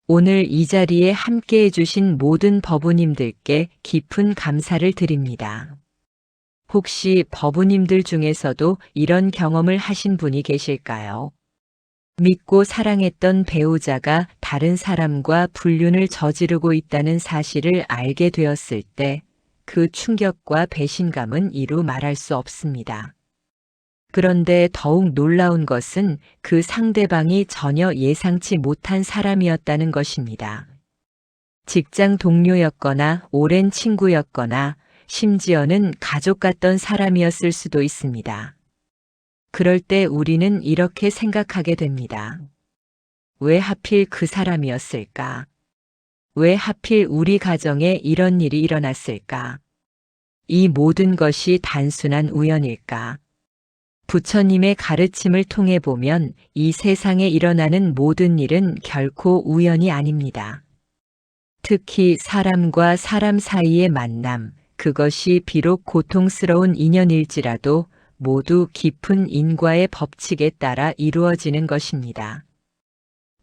오늘 이 자리에 함께 해주신 모든 법우님들께 깊은 감사를 드립니다. 혹시 법우님들 중에서도 이런 경험을 하신 분이 계실까요? 믿고 사랑했던 배우자가 다른 사람과 불륜을 저지르고 있다는 사실을 알게 되었을 때 그 충격과 배신감은 이루 말할 수 없습니다. 그런데 더욱 놀라운 것은 그 상대방이 전혀 예상치 못한 사람이었다는 것입니다. 직장 동료였거나 오랜 친구였거나 심지어는 가족 같던 사람이었을 수도 있습니다. 그럴 때 우리는 이렇게 생각하게 됩니다. 왜 하필 그 사람이었을까? 왜 하필 우리 가정에 이런 일이 일어났을까? 이 모든 것이 단순한 우연일까? 부처님의 가르침을 통해 보면 이 세상에 일어나는 모든 일은 결코 우연이 아닙니다. 특히 사람과 사람 사이의 만남, 그것이 비록 고통스러운 인연일지라도 모두 깊은 인과의 법칙에 따라 이루어지는 것입니다.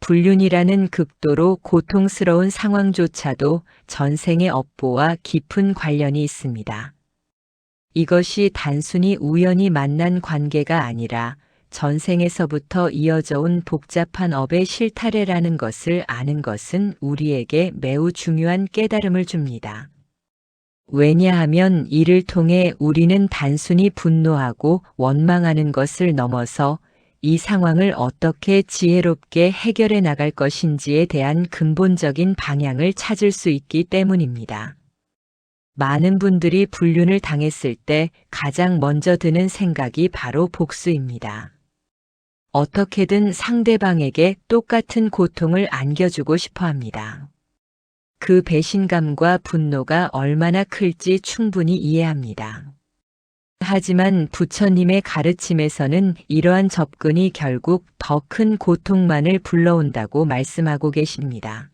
불륜이라는 극도로 고통스러운 상황조차도 전생의 업보와 깊은 관련이 있습니다. 이것이 단순히 우연히 만난 관계가 아니라 전생에서부터 이어져 온 복잡한 업의 실타래라는 것을 아는 것은 우리에게 매우 중요한 깨달음을 줍니다. 왜냐하면 이를 통해 우리는 단순히 분노하고 원망하는 것을 넘어서 이 상황을 어떻게 지혜롭게 해결해 나갈 것인지에 대한 근본적인 방향을 찾을 수 있기 때문입니다. 많은 분들이 불륜을 당했을 때 가장 먼저 드는 생각이 바로 복수입니다. 어떻게든 상대방에게 똑같은 고통을 안겨주고 싶어 합니다. 그 배신감과 분노가 얼마나 클지 충분히 이해합니다. 하지만 부처님의 가르침에서는 이러한 접근이 결국 더 큰 고통만을 불러온다고 말씀하고 계십니다.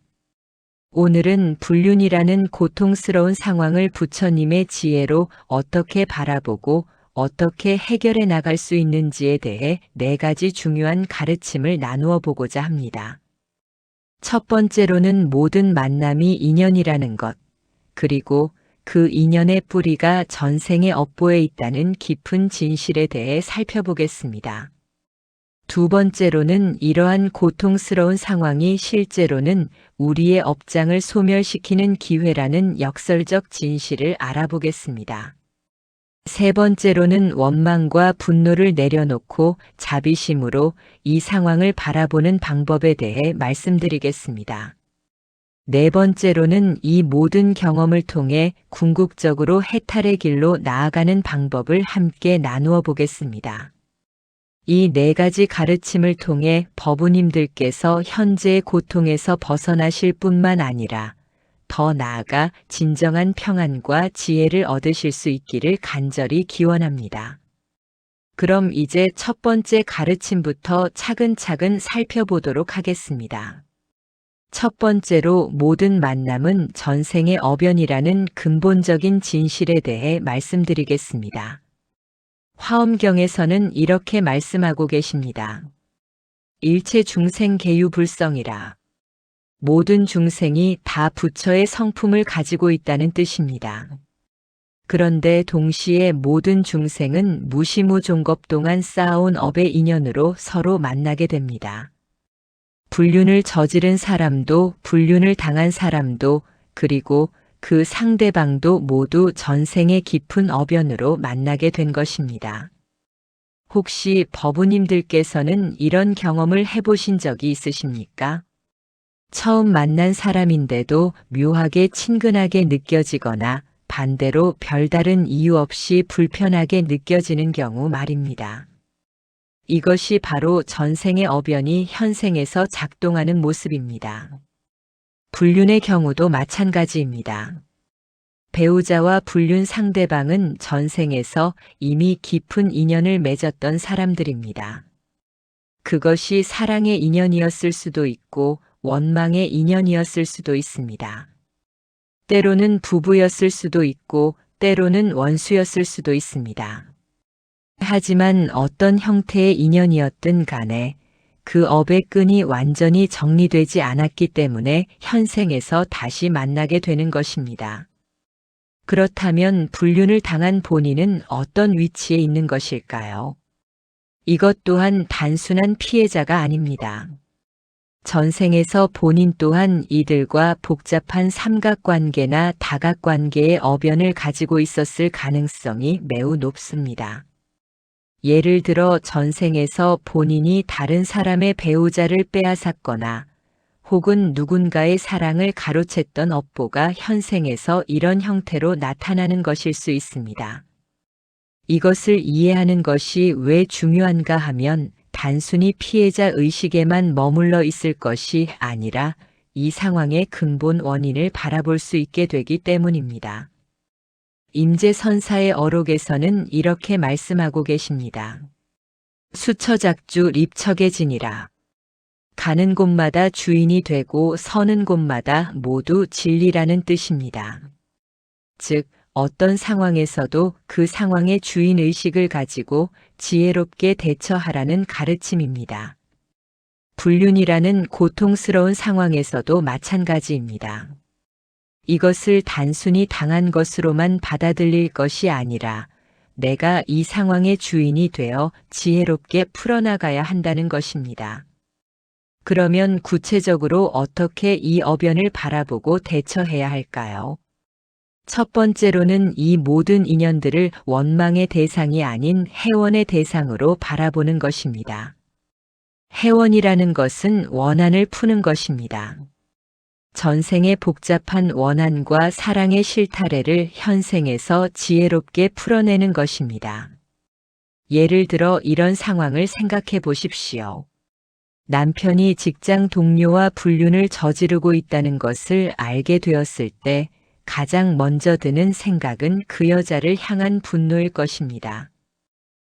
오늘은 불륜이라는 고통스러운 상황을 부처님의 지혜로 어떻게 바라보고 어떻게 해결해 나갈 수 있는지에 대해 4가지 중요한 가르침을 나누어 보고자 합니다. 첫 번째로는 모든 만남이 인연이라는 것, 그리고 그 인연의 뿌리가 전생의 업보에 있다는 깊은 진실에 대해 살펴보겠습니다. 두 번째로는 이러한 고통스러운 상황이 실제로는 우리의 업장을 소멸시키는 기회라는 역설적 진실을 알아보겠습니다. 세 번째로는 원망과 분노를 내려놓고 자비심으로 이 상황을 바라보는 방법에 대해 말씀드리겠습니다. 네 번째로는 이 모든 경험을 통해 궁극적으로 해탈의 길로 나아가는 방법을 함께 나누어 보겠습니다. 이 4가지 가르침을 통해 법우님들께서 현재의 고통에서 벗어나실 뿐만 아니라 더 나아가 진정한 평안과 지혜를 얻으실 수 있기를 간절히 기원합니다. 그럼 이제 첫 번째 가르침부터 차근차근 살펴보도록 하겠습니다. 첫 번째로 모든 만남은 전생의 업연이라는 근본적인 진실에 대해 말씀드리겠습니다. 화엄경에서는 이렇게 말씀하고 계십니다. 일체 중생 계유불성이라. 모든 중생이 다 부처의 성품을 가지고 있다는 뜻입니다. 그런데 동시에 모든 중생은 무시무종겁 동안 쌓아온 업의 인연으로 서로 만나게 됩니다. 불륜을 저지른 사람도 불륜을 당한 사람도 그리고 그 상대방도 모두 전생의 깊은 업연으로 만나게 된 것입니다. 혹시 법우님들께서는 이런 경험을 해보신 적이 있으십니까? 처음 만난 사람인데도 묘하게 친근하게 느껴지거나 반대로 별다른 이유 없이 불편하게 느껴지는 경우 말입니다. 이것이 바로 전생의 업연이 현생에서 작동하는 모습입니다. 불륜의 경우도 마찬가지입니다. 배우자와 불륜 상대방은 전생에서 이미 깊은 인연을 맺었던 사람들입니다. 그것이 사랑의 인연이었을 수도 있고 원망의 인연이었을 수도 있습니다. 때로는 부부였을 수도 있고 때로는 원수였을 수도 있습니다. 하지만 어떤 형태의 인연이었든 간에 그 업의 끈이 완전히 정리되지 않았기 때문에 현생에서 다시 만나게 되는 것입니다. 그렇다면 불륜을 당한 본인은 어떤 위치에 있는 것일까요? 이것 또한 단순한 피해자가 아닙니다. 전생에서 본인 또한 이들과 복잡한 삼각관계나 다각관계의 어변을 가지고 있었을 가능성이 매우 높습니다. 예를 들어 전생에서 본인이 다른 사람의 배우자를 빼앗았거나 혹은 누군가의 사랑을 가로챘던 업보가 현생에서 이런 형태로 나타나는 것일 수 있습니다. 이것을 이해하는 것이 왜 중요한가 하면 단순히 피해자 의식에만 머물러 있을 것이 아니라 이 상황의 근본 원인을 바라볼 수 있게 되기 때문입니다. 임재선사의 어록에서는 이렇게 말씀하고 계십니다. 수처작주 립척해지니라. 가는 곳마다 주인이 되고 서는 곳마다 모두 진리라는 뜻입니다. 즉, 어떤 상황에서도 그 상황의 주인의식을 가지고 지혜롭게 대처하라는 가르침입니다. 불륜이라는 고통스러운 상황에서도 마찬가지입니다. 이것을 단순히 당한 것으로만 받아들일 것이 아니라 내가 이 상황의 주인이 되어 지혜롭게 풀어나가야 한다는 것입니다. 그러면 구체적으로 어떻게 이 어변을 바라보고 대처해야 할까요? 첫 번째로는 이 모든 인연들을 원망의 대상이 아닌 해원의 대상으로 바라보는 것입니다. 해원이라는 것은 원한을 푸는 것입니다. 전생의 복잡한 원한과 사랑의 실타래를 현생에서 지혜롭게 풀어내는 것입니다. 예를 들어 이런 상황을 생각해 보십시오. 남편이 직장 동료와 불륜을 저지르고 있다는 것을 알게 되었을 때 가장 먼저 드는 생각은 그 여자를 향한 분노일 것입니다.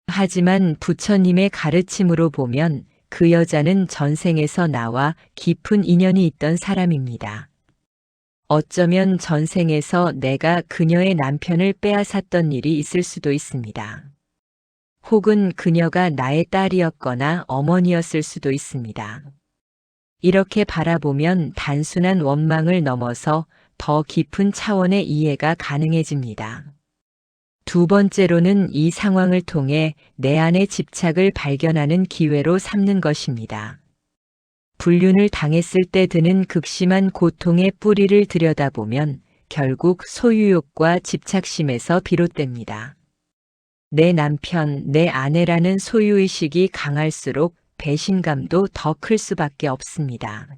하지만 부처님의 가르침으로 보면 그 여자는 전생에서 나와 깊은 인연이 있던 사람입니다. 어쩌면 전생에서 내가 그녀의 남편을 빼앗았던 일이 있을 수도 있습니다. 혹은 그녀가 나의 딸이었거나 어머니였을 수도 있습니다. 이렇게 바라보면 단순한 원망을 넘어서 더 깊은 차원의 이해가 가능해집니다. 두 번째로는 이 상황을 통해 내 안의 집착을 발견하는 기회로 삼는 것입니다. 불륜을 당했을 때 드는 극심한 고통의 뿌리를 들여다보면 결국 소유욕과 집착심에서 비롯됩니다. 내 남편, 내 아내라는 소유의식이 강할수록 배신감도 더 클 수밖에 없습니다.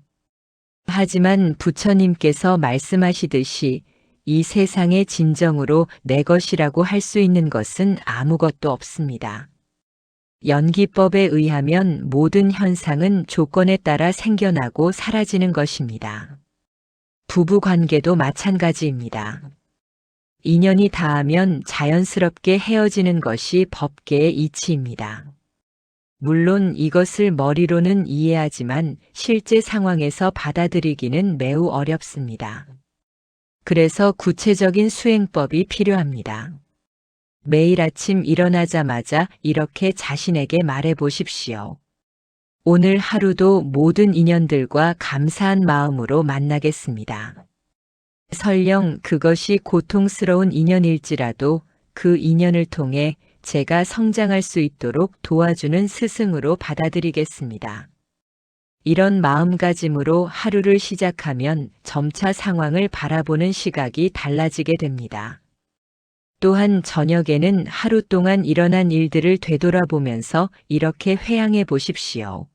하지만 부처님께서 말씀하시듯이 이 세상의 진정으로 내 것이라고 할 수 있는 것은 아무것도 없습니다. 연기법에 의하면 모든 현상은 조건에 따라 생겨나고 사라지는 것입니다. 부부 관계도 마찬가지입니다. 인연이 닿으면 자연스럽게 헤어지는 것이 법계의 이치입니다. 물론 이것을 머리로는 이해하지만 실제 상황에서 받아들이기는 매우 어렵습니다. 그래서 구체적인 수행법이 필요합니다. 매일 아침 일어나자마자 이렇게 자신에게 말해 보십시오. 오늘 하루도 모든 인연들과 감사한 마음으로 만나겠습니다. 설령 그것이 고통스러운 인연일지라도 그 인연을 통해 제가 성장할 수 있도록 도와주는 스승으로 받아들이겠습니다. 이런 마음가짐으로 하루를 시작하면 점차 상황을 바라보는 시각이 달라지게 됩니다. 또한 저녁에는 하루 동안 일어난 일들을 되돌아보면서 이렇게 회항해 보십시오.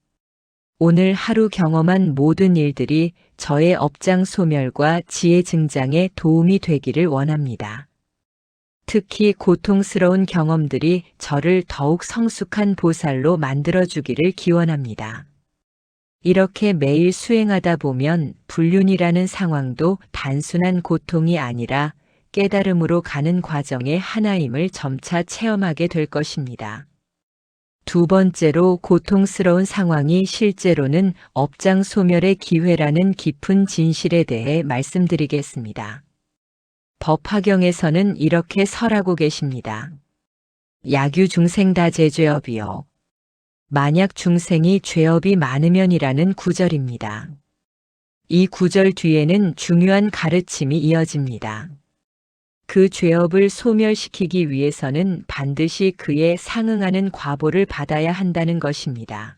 오늘 하루 경험한 모든 일들이 저의 업장 소멸과 지혜 증장에 도움이 되기를 원합니다. 특히 고통스러운 경험들이 저를 더욱 성숙한 보살로 만들어주기를 기원합니다. 이렇게 매일 수행하다 보면 불륜이라는 상황도 단순한 고통이 아니라 깨달음으로 가는 과정의 하나임을 점차 체험하게 될 것입니다. 두 번째로 고통스러운 상황이 실제로는 업장 소멸의 기회라는 깊은 진실에 대해 말씀드리겠습니다. 법화경에서는 이렇게 설하고 계십니다. 야규 중생다 제죄업이요. 만약 중생이 죄업이 많으면이라는 구절입니다. 이 구절 뒤에는 중요한 가르침이 이어집니다. 그 죄업을 소멸시키기 위해서는 반드시 그에 상응하는 과보를 받아야 한다는 것입니다.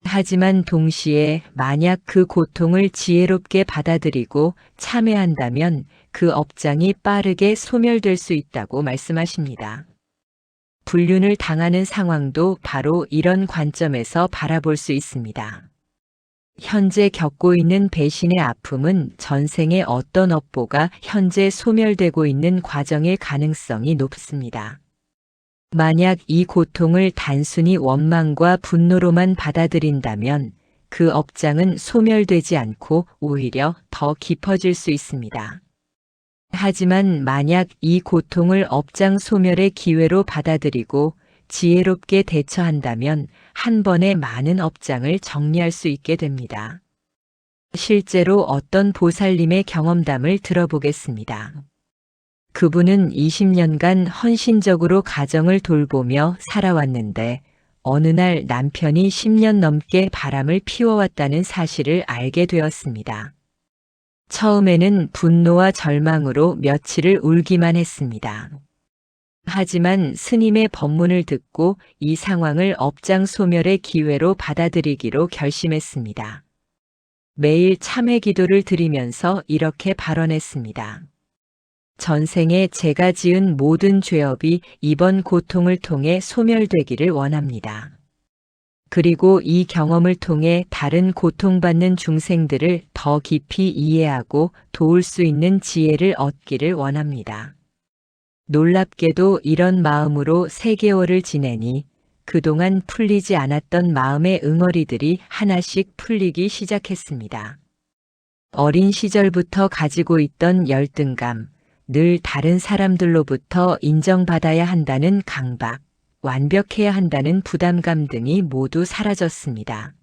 하지만 동시에 만약 그 고통을 지혜롭게 받아들이고 참회한다면 그 업장이 빠르게 소멸될 수 있다고 말씀하십니다. 불륜을 당하는 상황도 바로 이런 관점에서 바라볼 수 있습니다. 현재 겪고 있는 배신의 아픔은 전생의 어떤 업보가 현재 소멸되고 있는 과정일 가능성이 높습니다. 만약 이 고통을 단순히 원망과 분노로만 받아들인다면 그 업장은 소멸되지 않고 오히려 더 깊어질 수 있습니다. 하지만 만약 이 고통을 업장 소멸의 기회로 받아들이고 지혜롭게 대처한다면 한 번에 많은 업장을 정리할 수 있게 됩니다. 실제로 어떤 보살님의 경험담을 들어보겠습니다. 그분은 20년간 헌신적으로 가정을 돌보며 살아왔는데 어느 날 남편이 10년 넘게 바람을 피워왔다는 사실을 알게 되었습니다. 처음에는 분노와 절망으로 며칠을 울기만 했습니다. 하지만 스님의 법문을 듣고 이 상황을 업장 소멸의 기회로 받아들이기로 결심했습니다. 매일 참회 기도를 드리면서 이렇게 발언했습니다. 전생에 제가 지은 모든 죄업이 이번 고통을 통해 소멸되기를 원합니다. 그리고 이 경험을 통해 다른 고통받는 중생들을 더 깊이 이해하고 도울 수 있는 지혜를 얻기를 원합니다. 놀랍게도 이런 마음으로 3개월을 지내니 그동안 풀리지 않았던 마음의 응어리들이 하나씩 풀리기 시작했습니다. 어린 시절부터 가지고 있던 열등감, 늘 다른 사람들로부터 인정받아야 한다는 강박, 완벽해야 한다는 부담감 등이 모두 사라졌습니다.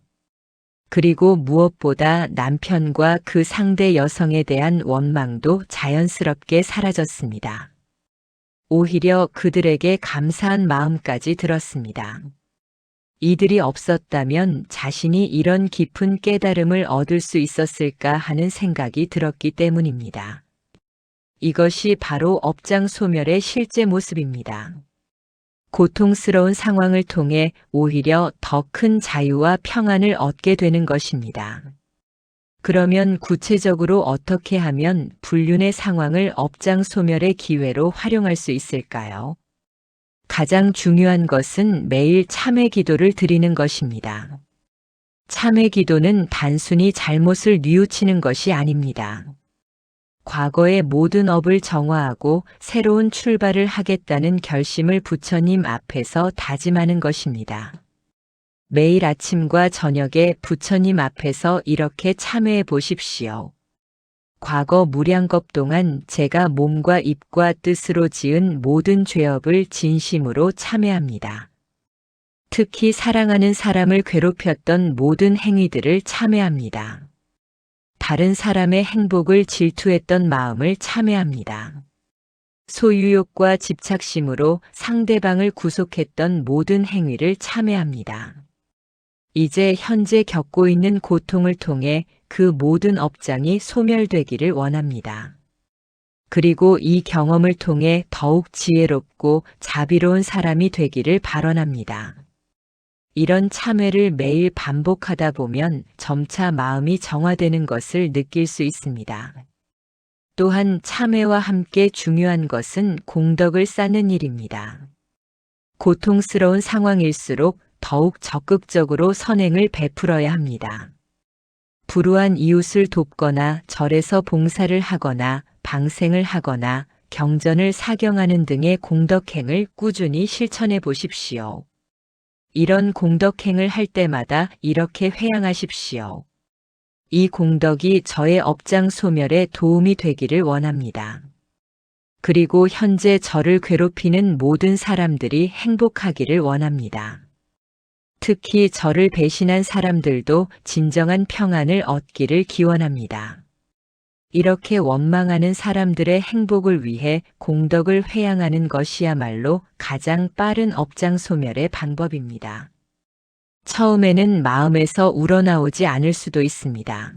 그리고 무엇보다 남편과 그 상대 여성에 대한 원망도 자연스럽게 사라졌습니다. 오히려 그들에게 감사한 마음까지 들었습니다. 이들이 없었다면 자신이 이런 깊은 깨달음을 얻을 수 있었을까 하는 생각이 들었기 때문입니다. 이것이 바로 업장 소멸의 실제 모습입니다. 고통스러운 상황을 통해 오히려 더 큰 자유와 평안을 얻게 되는 것입니다. 그러면 구체적으로 어떻게 하면 불륜의 상황을 업장 소멸의 기회로 활용할 수 있을까요? 가장 중요한 것은 매일 참회 기도를 드리는 것입니다. 참회 기도는 단순히 잘못을 뉘우치는 것이 아닙니다. 과거의 모든 업을 정화하고 새로운 출발을 하겠다는 결심을 부처님 앞에서 다짐하는 것입니다. 매일 아침과 저녁에 부처님 앞에서 이렇게 참회해 보십시오. 과거 무량겁 동안 제가 몸과 입과 뜻으로 지은 모든 죄업을 진심으로 참회합니다. 특히 사랑하는 사람을 괴롭혔던 모든 행위들을 참회합니다. 다른 사람의 행복을 질투했던 마음을 참회합니다. 소유욕과 집착심으로 상대방을 구속했던 모든 행위를 참회합니다. 이제 현재 겪고 있는 고통을 통해 그 모든 업장이 소멸되기를 원합니다. 그리고 이 경험을 통해 더욱 지혜롭고 자비로운 사람이 되기를 발언합니다. 이런 참회를 매일 반복하다 보면 점차 마음이 정화되는 것을 느낄 수 있습니다. 또한 참회와 함께 중요한 것은 공덕을 쌓는 일입니다. 고통스러운 상황일수록 더욱 적극적으로 선행을 베풀어야 합니다. 불우한 이웃을 돕거나 절에서 봉사를 하거나 방생을 하거나 경전을 사경하는 등의 공덕행을 꾸준히 실천해 보십시오. 이런 공덕행을 할 때마다 이렇게 회양하십시오. 이 공덕이 저의 업장 소멸에 도움이 되기를 원합니다. 그리고 현재 저를 괴롭히는 모든 사람들이 행복하기를 원합니다. 특히 저를 배신한 사람들도 진정한 평안을 얻기를 기원합니다. 이렇게 원망하는 사람들의 행복을 위해 공덕을 회양하는 것이야말로 가장 빠른 업장 소멸의 방법입니다. 처음에는 마음에서 우러나오지 않을 수도 있습니다.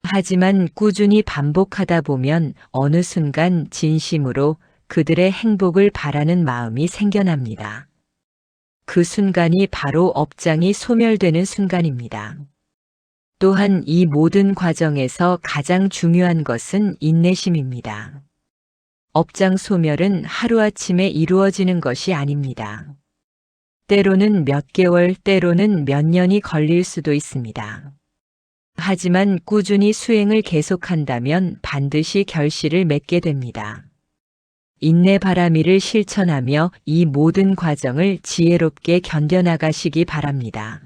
하지만 꾸준히 반복하다 보면 어느 순간 진심으로 그들의 행복을 바라는 마음이 생겨납니다. 그 순간이 바로 업장이 소멸되는 순간입니다. 또한 이 모든 과정에서 가장 중요한 것은 인내심입니다. 업장 소멸은 하루아침에 이루어지는 것이 아닙니다. 때로는 몇 개월, 때로는 몇 년이 걸릴 수도 있습니다. 하지만 꾸준히 수행을 계속한다면 반드시 결실을 맺게 됩니다. 인내 바라미를 실천하며 이 모든 과정을 지혜롭게 견뎌나가시기 바랍니다.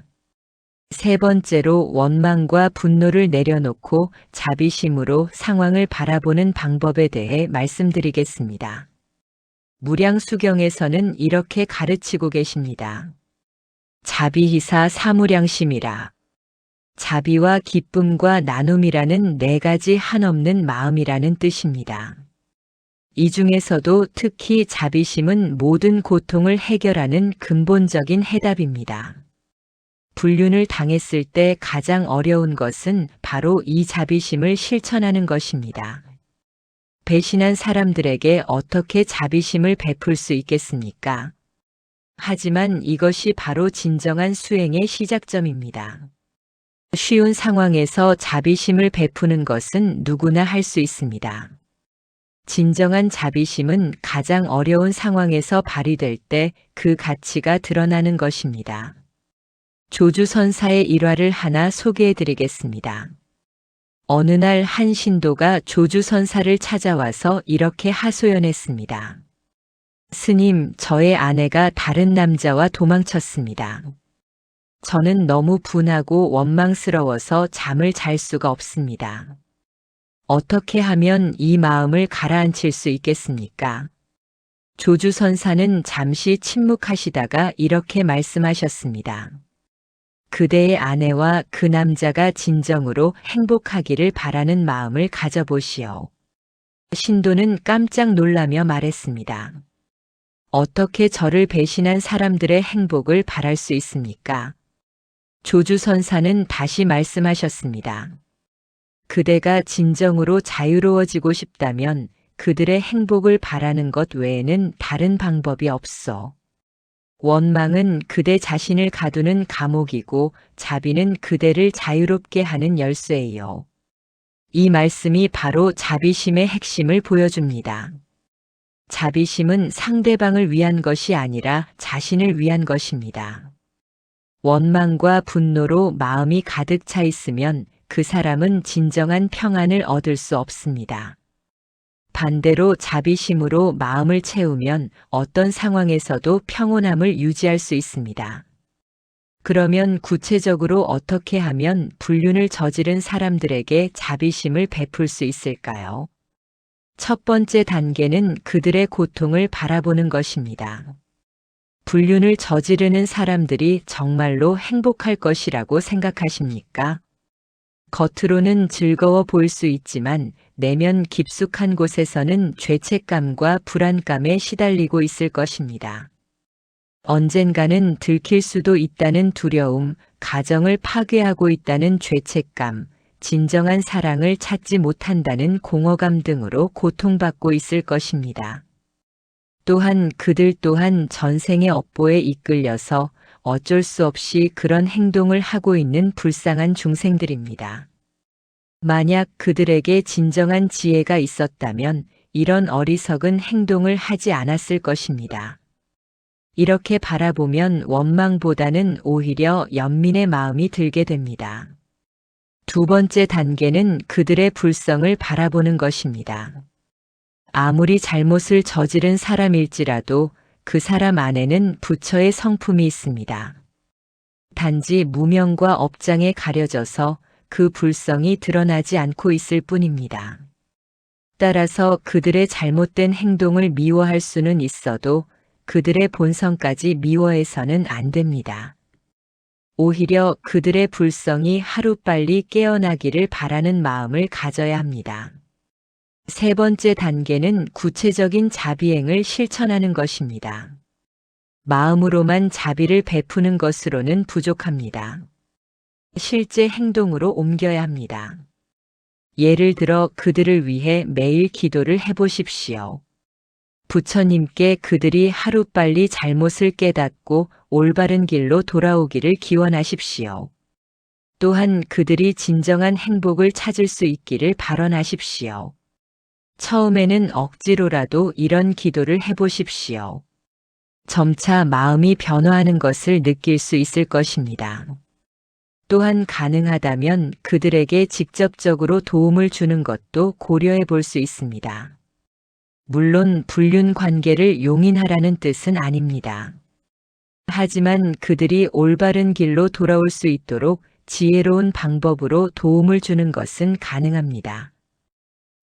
세 번째로 원망과 분노를 내려놓고 자비심으로 상황을 바라보는 방법에 대해 말씀드리겠습니다. 무량수경에서는 이렇게 가르치고 계십니다. 자비희사 사무량심이라. 자비와 기쁨과 나눔이라는 네 가지 한없는 마음이라는 뜻입니다. 이 중에서도 특히 자비심은 모든 고통을 해결하는 근본적인 해답입니다. 불륜을 당했을 때 가장 어려운 것은 바로 이 자비심을 실천하는 것입니다. 배신한 사람들에게 어떻게 자비심을 베풀 수 있겠습니까? 하지만 이것이 바로 진정한 수행의 시작점입니다. 쉬운 상황에서 자비심을 베푸는 것은 누구나 할 수 있습니다. 진정한 자비심은 가장 어려운 상황에서 발휘될 때 그 가치가 드러나는 것입니다. 조주선사의 일화를 하나 소개해 드리겠습니다. 어느 날 한 신도가 조주선사를 찾아와서 이렇게 하소연했습니다. 스님, 저의 아내가 다른 남자와 도망쳤습니다. 저는 너무 분하고 원망스러워서 잠을 잘 수가 없습니다. 어떻게 하면 이 마음을 가라앉힐 수 있겠습니까? 조주선사는 잠시 침묵하시다가 이렇게 말씀하셨습니다. 그대의 아내와 그 남자가 진정으로 행복하기를 바라는 마음을 가져보시오. 신도는 깜짝 놀라며 말했습니다. 어떻게 저를 배신한 사람들의 행복을 바랄 수 있습니까? 조주선사는 다시 말씀하셨습니다. 그대가 진정으로 자유로워지고 싶다면 그들의 행복을 바라는 것 외에는 다른 방법이 없어. 원망은 그대 자신을 가두는 감옥이고 자비는 그대를 자유롭게 하는 열쇠예요. 이 말씀이 바로 자비심의 핵심을 보여줍니다. 자비심은 상대방을 위한 것이 아니라 자신을 위한 것입니다. 원망과 분노로 마음이 가득 차 있으면 그 사람은 진정한 평안을 얻을 수 없습니다. 반대로 자비심으로 마음을 채우면 어떤 상황에서도 평온함을 유지할 수 있습니다. 그러면 구체적으로 어떻게 하면 불륜을 저지른 사람들에게 자비심을 베풀 수 있을까요? 첫 번째 단계는 그들의 고통을 바라보는 것입니다. 불륜을 저지르는 사람들이 정말로 행복할 것이라고 생각하십니까? 겉으로는 즐거워 보일 수 있지만 내면 깊숙한 곳에서는 죄책감과 불안감에 시달리고 있을 것입니다. 언젠가는 들킬 수도 있다는 두려움, 가정을 파괴하고 있다는 죄책감, 진정한 사랑을 찾지 못한다는 공허감 등으로 고통받고 있을 것입니다. 또한 그들 또한 전생의 업보에 이끌려서 어쩔 수 없이 그런 행동을 하고 있는 불쌍한 중생들입니다. 만약 그들에게 진정한 지혜가 있었다면 이런 어리석은 행동을 하지 않았을 것입니다. 이렇게 바라보면 원망보다는 오히려 연민의 마음이 들게 됩니다. 두 번째 단계는 그들의 불성을 바라보는 것입니다. 아무리 잘못을 저지른 사람일지라도 그 사람 안에는 부처의 성품이 있습니다. 단지 무명과 업장에 가려져서 그 불성이 드러나지 않고 있을 뿐입니다. 따라서 그들의 잘못된 행동을 미워할 수는 있어도 그들의 본성까지 미워해서는 안 됩니다. 오히려 그들의 불성이 하루빨리 깨어나기를 바라는 마음을 가져야 합니다. 세 번째 단계는 구체적인 자비행을 실천하는 것입니다. 마음으로만 자비를 베푸는 것으로는 부족합니다. 실제 행동으로 옮겨야 합니다. 예를 들어 그들을 위해 매일 기도를 해보십시오. 부처님께 그들이 하루빨리 잘못을 깨닫고 올바른 길로 돌아오기를 기원하십시오. 또한 그들이 진정한 행복을 찾을 수 있기를 발언하십시오. 처음에는 억지로라도 이런 기도를 해보십시오. 점차 마음이 변화하는 것을 느낄 수 있을 것입니다. 또한 가능하다면 그들에게 직접적으로 도움을 주는 것도 고려해 볼 수 있습니다. 물론 불륜 관계를 용인하라는 뜻은 아닙니다. 하지만 그들이 올바른 길로 돌아올 수 있도록 지혜로운 방법으로 도움을 주는 것은 가능합니다.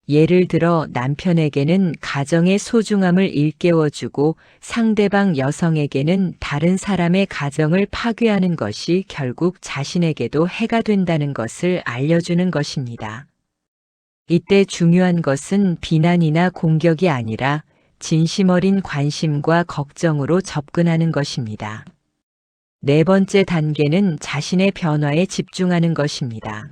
예를 들어 남편에게는 가정의 소중함을 일깨워주고 상대방 여성에게는 다른 사람의 가정을 파괴하는 것이 결국 자신에게도 해가 된다는 것을 알려주는 것입니다. 이때 중요한 것은 비난이나 공격이 아니라 진심 어린 관심과 걱정으로 접근하는 것입니다. 네 번째 단계는 자신의 변화에 집중하는 것입니다.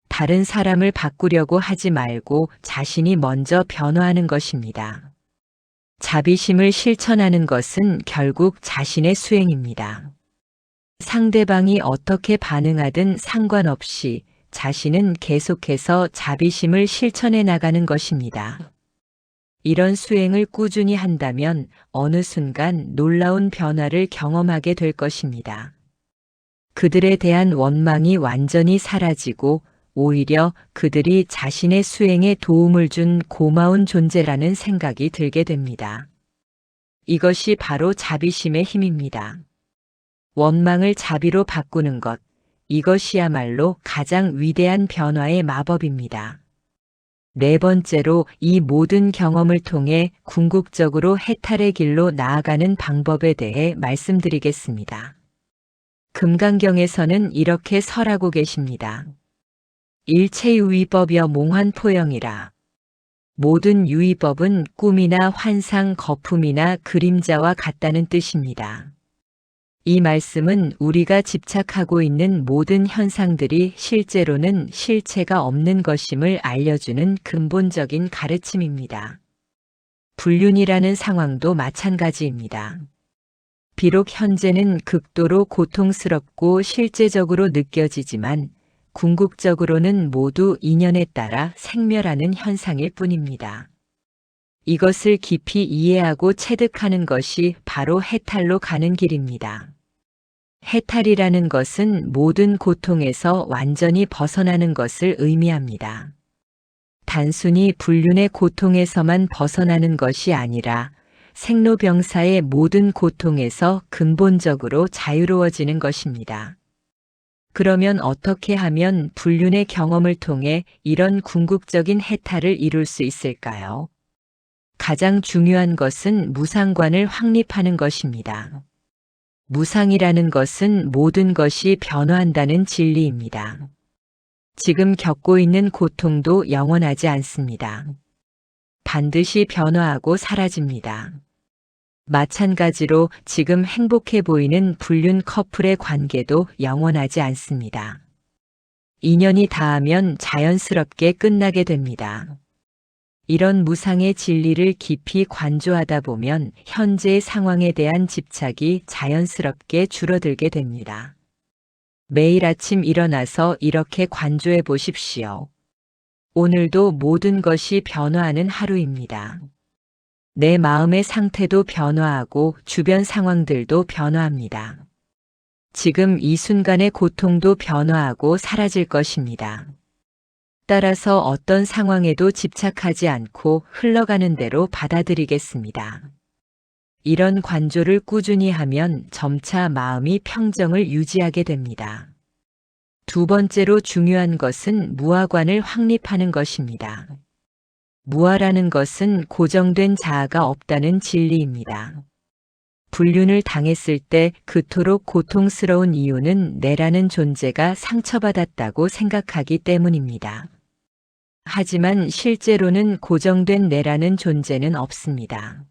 다른 사람을 바꾸려고 하지 말고 자신이 먼저 변화하는 것입니다. 자비심을 실천하는 것은 결국 자신의 수행입니다. 상대방이 어떻게 반응하든 상관없이 자신은 계속해서 자비심을 실천해 나가는 것입니다. 이런 수행을 꾸준히 한다면 어느 순간 놀라운 변화를 경험하게 될 것입니다. 그들에 대한 원망이 완전히 사라지고 오히려 그들이 자신의 수행에 도움을 준 고마운 존재라는 생각이 들게 됩니다. 이것이 바로 자비심의 힘입니다. 원망을 자비로 바꾸는 것, 이것이야말로 가장 위대한 변화의 마법입니다. 네 번째로 이 모든 경험을 통해 궁극적으로 해탈의 길로 나아가는 방법에 대해 말씀드리겠습니다. 금강경에서는 이렇게 설하고 계십니다. 일체유의법여 몽환포영이라. 모든 유의법은 꿈이나 환상, 거품이나 그림자와 같다는 뜻입니다. 이 말씀은 우리가 집착하고 있는 모든 현상들이 실제로는 실체가 없는 것임을 알려주는 근본적인 가르침입니다. 불륜이라는 상황도 마찬가지입니다. 비록 현재는 극도로 고통스럽고 실제적으로 느껴지지만 궁극적으로는 모두 인연에 따라 생멸하는 현상일 뿐입니다. 이것을 깊이 이해하고 체득하는 것이 바로 해탈로 가는 길입니다. 해탈이라는 것은 모든 고통에서 완전히 벗어나는 것을 의미합니다. 단순히 불륜의 고통에서만 벗어나는 것이 아니라 생로병사의 모든 고통에서 근본적으로 자유로워지는 것입니다. 그러면 어떻게 하면 불륜의 경험을 통해 이런 궁극적인 해탈을 이룰 수 있을까요? 가장 중요한 것은 무상관을 확립하는 것입니다. 무상이라는 것은 모든 것이 변화한다는 진리입니다. 지금 겪고 있는 고통도 영원하지 않습니다. 반드시 변화하고 사라집니다. 마찬가지로 지금 행복해 보이는 불륜 커플의 관계도 영원하지 않습니다. 인연이 닿으면 자연스럽게 끝나게 됩니다. 이런 무상의 진리를 깊이 관조하다 보면 현재의 상황에 대한 집착이 자연스럽게 줄어들게 됩니다. 매일 아침 일어나서 이렇게 관조해 보십시오. 오늘도 모든 것이 변화하는 하루입니다. 내 마음의 상태도 변화하고 주변 상황들도 변화합니다. 지금 이 순간의 고통도 변화하고 사라질 것입니다. 따라서 어떤 상황에도 집착하지 않고 흘러가는 대로 받아들이겠습니다. 이런 관조를 꾸준히 하면 점차 마음이 평정을 유지하게 됩니다. 두 번째로 중요한 것은 무아관을 확립하는 것입니다. 무아라는 것은 고정된 자아가 없다는 진리입니다. 불륜을 당했을 때 그토록 고통스러운 이유는 내라는 존재가 상처받았다고 생각하기 때문입니다. 하지만 실제로는 고정된 내라는 존재는 없습니다.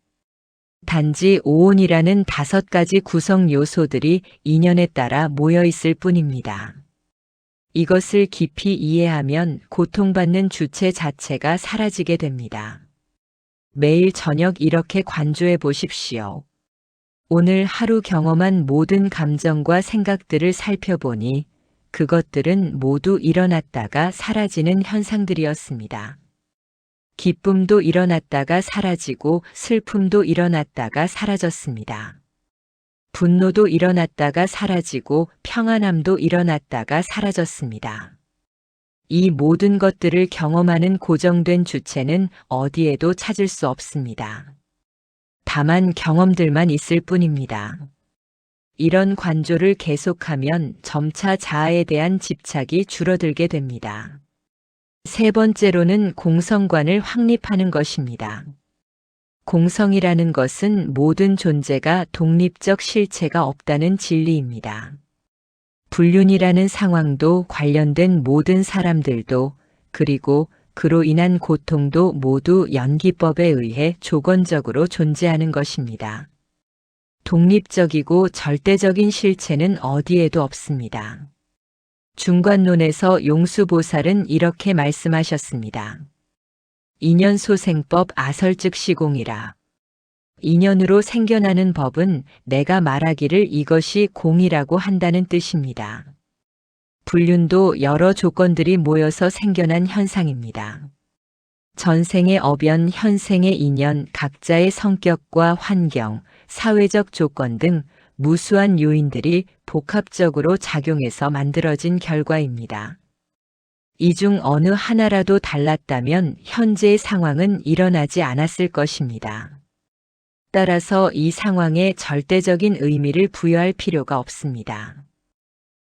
단지 오온이라는 5가지 구성 요소들이 인연에 따라 모여 있을 뿐입니다. 이것을 깊이 이해하면 고통받는 주체 자체가 사라지게 됩니다. 매일 저녁 이렇게 관조해 보십시오. 오늘 하루 경험한 모든 감정과 생각들을 살펴보니 그것들은 모두 일어났다가 사라지는 현상들이었습니다. 기쁨도 일어났다가 사라지고 슬픔도 일어났다가 사라졌습니다. 분노도 일어났다가 사라지고 평안함도 일어났다가 사라졌습니다. 이 모든 것들을 경험하는 고정된 주체는 어디에도 찾을 수 없습니다. 다만 경험들만 있을 뿐입니다. 이런 관조를 계속하면 점차 자아에 대한 집착이 줄어들게 됩니다. 세 번째로는 공성관을 확립하는 것입니다. 공성이라는 것은 모든 존재가 독립적 실체가 없다는 진리입니다. 불륜이라는 상황도 관련된 모든 사람들도 그리고 그로 인한 고통도 모두 연기법에 의해 조건적으로 존재하는 것입니다. 독립적이고 절대적인 실체는 어디에도 없습니다. 중관론에서 용수보살은 이렇게 말씀하셨습니다. 인연소생법 아설즉 시공이라. 인연으로 생겨나는 법은 내가 말하기를 이것이 공이라고 한다는 뜻입니다. 불륜도 여러 조건들이 모여서 생겨난 현상입니다. 전생의 어변, 현생의 인연, 각자의 성격과 환경, 사회적 조건 등 무수한 요인들이 복합적으로 작용해서 만들어진 결과입니다. 이 중 어느 하나라도 달랐다면 현재의 상황은 일어나지 않았을 것입니다. 따라서 이 상황에 절대적인 의미를 부여할 필요가 없습니다.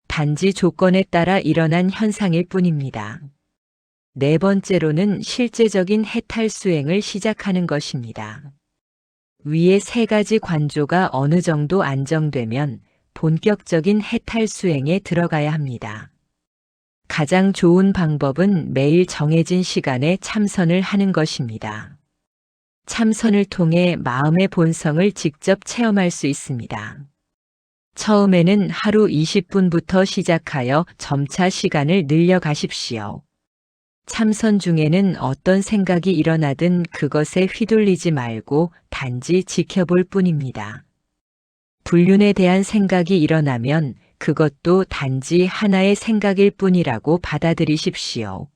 단지 조건에 따라 일어난 현상일 뿐입니다. 네 번째로는 실제적인 해탈 수행을 시작하는 것입니다. 위의 3가지 관조가 어느 정도 안정되면 본격적인 해탈 수행에 들어가야 합니다. 가장 좋은 방법은 매일 정해진 시간에 참선을 하는 것입니다. 참선을 통해 마음의 본성을 직접 체험할 수 있습니다. 처음에는 하루 20분부터 시작하여 점차 시간을 늘려가십시오. 참선 중에는 어떤 생각이 일어나든 그것에 휘둘리지 말고 단지 지켜볼 뿐입니다. 불륜에 대한 생각이 일어나면 그것도 단지 하나의 생각일 뿐이라고 받아들이십시오.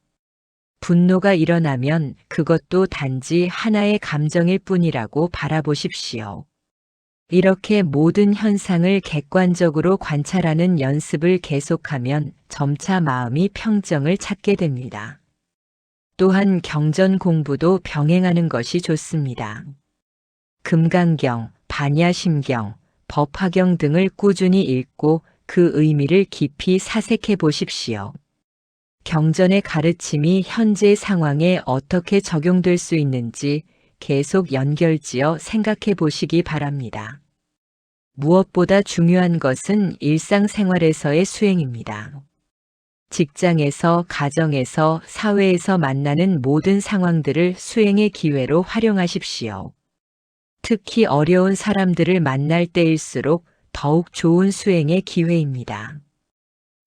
분노가 일어나면 그것도 단지 하나의 감정일 뿐이라고 바라보십시오. 이렇게 모든 현상을 객관적으로 관찰하는 연습을 계속하면 점차 마음이 평정을 찾게 됩니다. 또한 경전 공부도 병행하는 것이 좋습니다. 금강경, 반야심경, 법화경 등을 꾸준히 읽고 그 의미를 깊이 사색해 보십시오. 경전의 가르침이 현재 상황에 어떻게 적용될 수 있는지 계속 연결지어 생각해 보시기 바랍니다. 무엇보다 중요한 것은 일상생활에서의 수행입니다. 직장에서, 가정에서, 사회에서 만나는 모든 상황들을 수행의 기회로 활용하십시오. 특히 어려운 사람들을 만날 때일수록 더욱 좋은 수행의 기회입니다.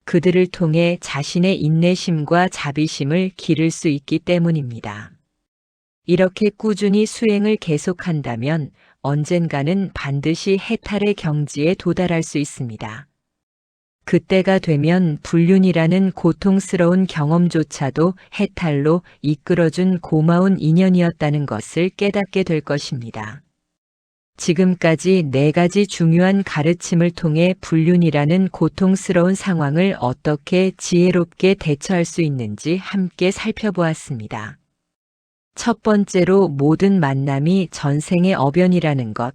그들을 통해 자신의 인내심과 자비심을 기를 수 있기 때문입니다. 이렇게 꾸준히 수행을 계속한다면 언젠가는 반드시 해탈의 경지에 도달할 수 있습니다. 그때가 되면 불륜이라는 고통스러운 경험조차도 해탈로 이끌어준 고마운 인연이었다는 것을 깨닫게 될 것입니다. 지금까지 4가지 중요한 가르침을 통해 불륜이라는 고통스러운 상황을 어떻게 지혜롭게 대처할 수 있는지 함께 살펴보았습니다. 첫 번째로 모든 만남이 전생의 어변이라는 것,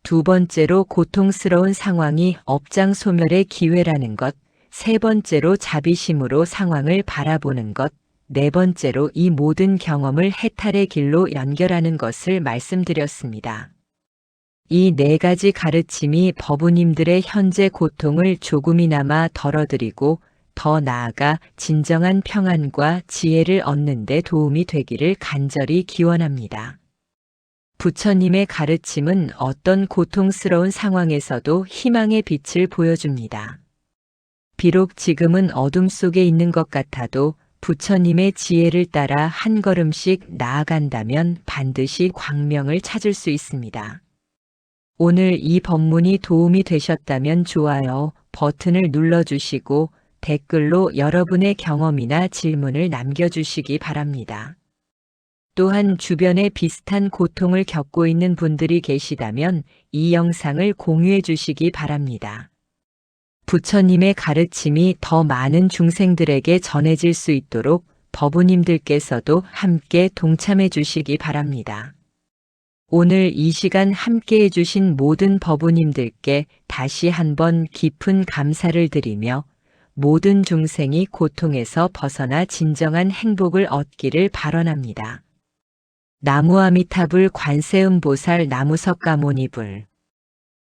두 번째로 고통스러운 상황이 업장 소멸의 기회라는 것, 세 번째로 자비심으로 상황을 바라보는 것, 네 번째로 이 모든 경험을 해탈의 길로 연결하는 것을 말씀드렸습니다. 이 4가지 가르침이 법우님들의 현재 고통을 조금이나마 덜어드리고 더 나아가 진정한 평안과 지혜를 얻는 데 도움이 되기를 간절히 기원합니다. 부처님의 가르침은 어떤 고통스러운 상황에서도 희망의 빛을 보여줍니다. 비록 지금은 어둠 속에 있는 것 같아도 부처님의 지혜를 따라 한 걸음씩 나아간다면 반드시 광명을 찾을 수 있습니다. 오늘 이 법문이 도움이 되셨다면 좋아요 버튼을 눌러주시고 댓글로 여러분의 경험이나 질문을 남겨주시기 바랍니다. 또한 주변에 비슷한 고통을 겪고 있는 분들이 계시다면 이 영상을 공유해 주시기 바랍니다. 부처님의 가르침이 더 많은 중생들에게 전해질 수 있도록 법우님들께서도 함께 동참해 주시기 바랍니다. 오늘 이 시간 함께 해주신 모든 법우님들께 다시 한번 깊은 감사를 드리며 모든 중생이 고통에서 벗어나 진정한 행복을 얻기를 발언합니다. 나무아미타불 관세음보살 나무석가모니불